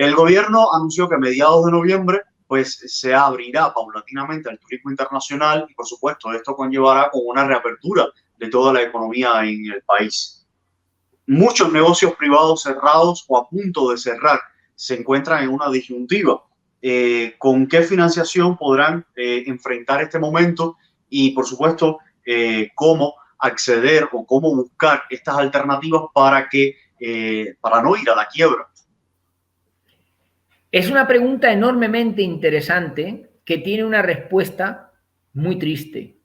El gobierno anunció que a mediados de noviembre pues se abrirá paulatinamente al turismo internacional y, por supuesto, esto conllevará con una reapertura de toda la economía en el país. Muchos negocios privados cerrados o a punto de cerrar se encuentran en una disyuntiva. ¿Con qué financiación podrán enfrentar este momento? Y, por supuesto, cómo acceder o cómo buscar estas alternativas para no ir a la quiebra. Es una pregunta enormemente interesante que tiene una respuesta muy triste.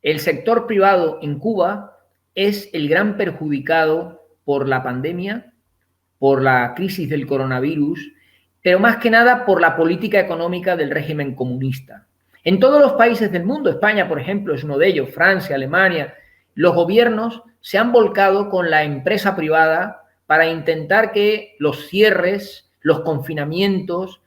El sector privado en Cuba es el gran perjudicado por la pandemia, por la crisis del coronavirus, pero más que nada por la política económica del régimen comunista. En todos los países del mundo, España, por ejemplo, es uno de ellos, Francia, Alemania, los gobiernos se han volcado con la empresa privada para intentar que los cierres, los confinamientos,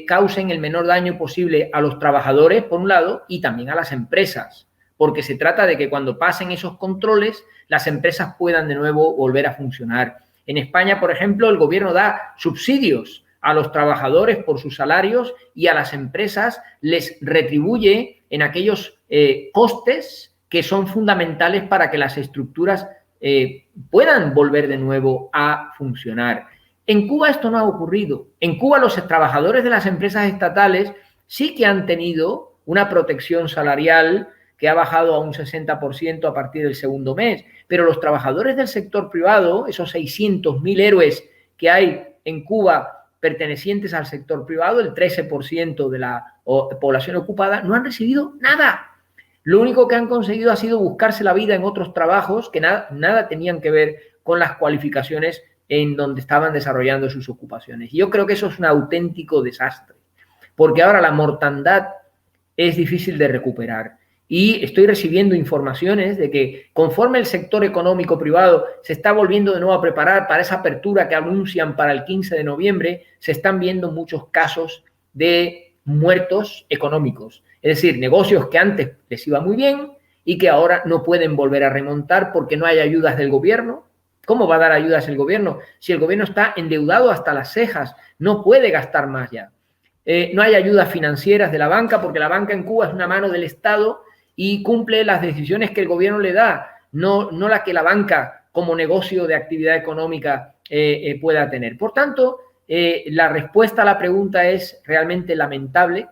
causen el menor daño posible a los trabajadores, por un lado, y también a las empresas, porque se trata de que cuando pasen esos controles, las empresas puedan de nuevo volver a funcionar. En España, por ejemplo, el gobierno da subsidios a los trabajadores por sus salarios y a las empresas les retribuye en aquellos costes que son fundamentales para que las estructuras puedan volver de nuevo a funcionar. En Cuba esto no ha ocurrido. En Cuba los trabajadores de las empresas estatales sí que han tenido una protección salarial que ha bajado a un 60% a partir del segundo mes. Pero los trabajadores del sector privado, esos 600.000 héroes que hay en Cuba pertenecientes al sector privado, el 13% de la población ocupada, no han recibido nada. Lo único que han conseguido ha sido buscarse la vida en otros trabajos que nada tenían que ver con las cualificaciones en donde estaban desarrollando sus ocupaciones. Y yo creo que eso es un auténtico desastre, porque ahora la mortandad es difícil de recuperar. Y estoy recibiendo informaciones de que conforme el sector económico privado se está volviendo de nuevo a preparar para esa apertura que anuncian para el 15 de noviembre, se están viendo muchos casos de muertos económicos. Es decir, negocios que antes les iba muy bien y que ahora no pueden volver a remontar porque no hay ayudas del gobierno. ¿Cómo va a dar ayudas el gobierno si el gobierno está endeudado hasta las cejas? No puede gastar más ya. No hay ayudas financieras de la banca porque la banca en Cuba es una mano del Estado y cumple las decisiones que el gobierno le da, no la que la banca como negocio de actividad económica pueda tener. Por tanto, la respuesta a la pregunta es realmente lamentable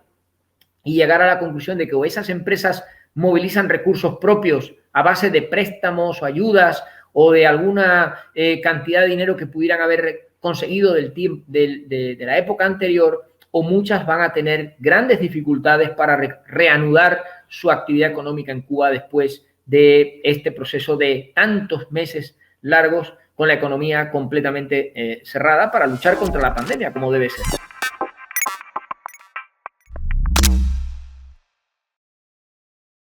y llegar a la conclusión de que o esas empresas movilizan recursos propios a base de préstamos o ayudas o de alguna cantidad de dinero que pudieran haber conseguido de la época anterior, o muchas van a tener grandes dificultades para reanudar su actividad económica en Cuba después de este proceso de tantos meses largos con la economía completamente cerrada para luchar contra la pandemia, como debe ser.